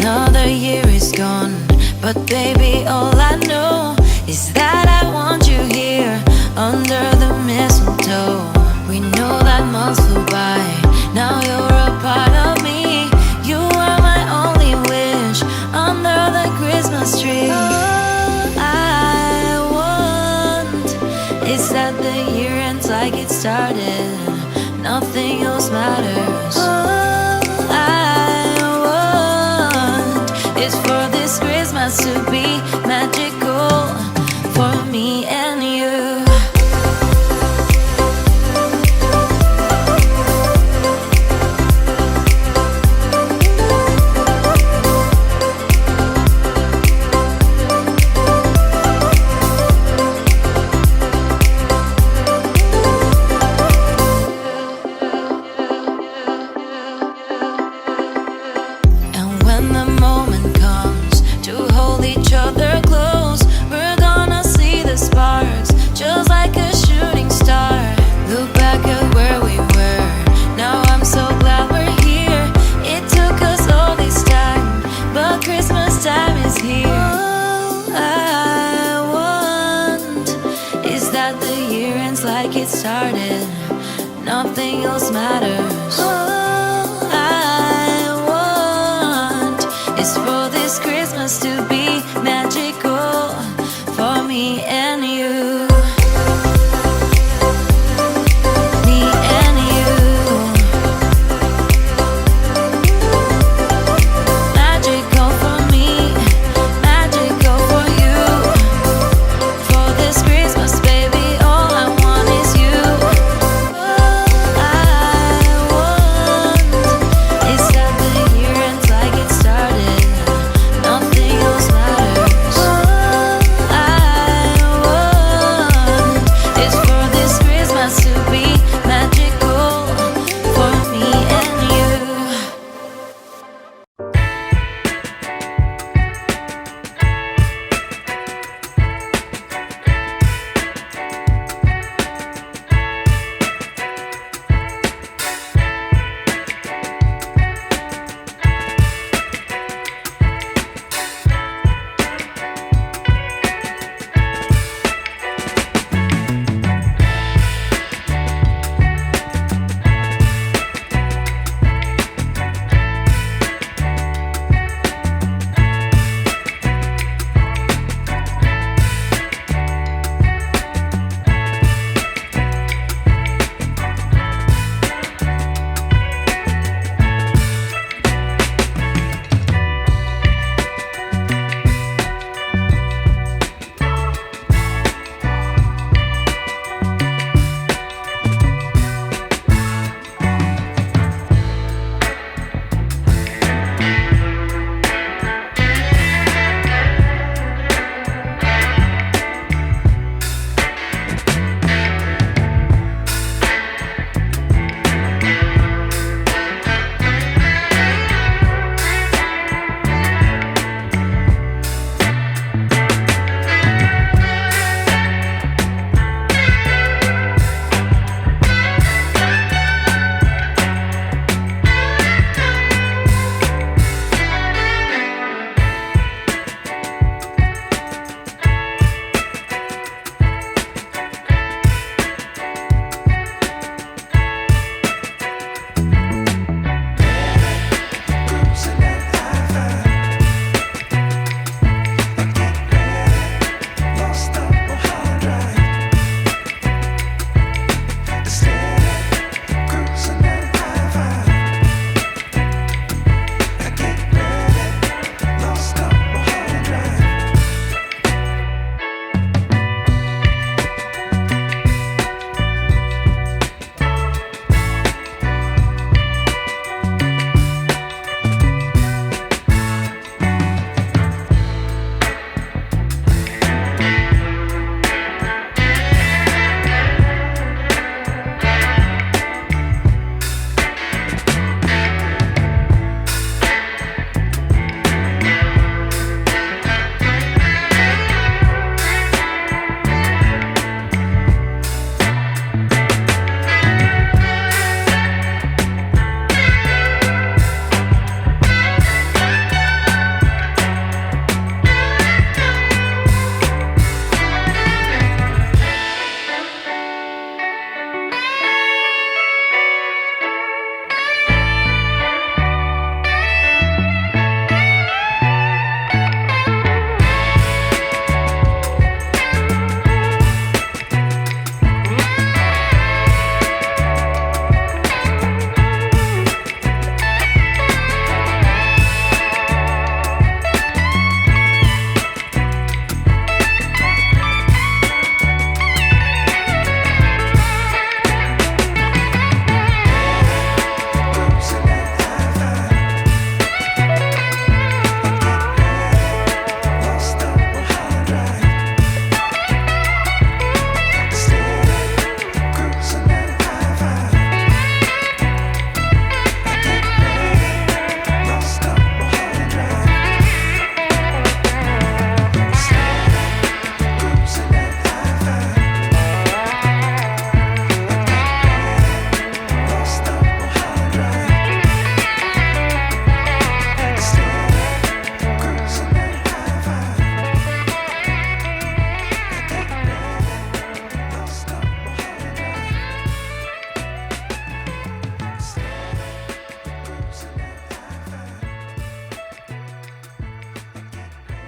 Another year is gone, but baby, all I know is that I want you here under the mistletoe. We know that months flew by, now you're a part of me. You are my only wish under the Christmas tree. All I want is that the year ends like it started, nothing else matters. All I want is for this Christmas to be magical for me and you. When the moment comes to hold each other close, we're gonna see the sparks, just like a shooting star. Look back at where we were, now I'm so glad we're here. It took us all this time, but Christmas time is here. All I want is that the year ends like it started, nothing else matters. All I want is for this Christmas to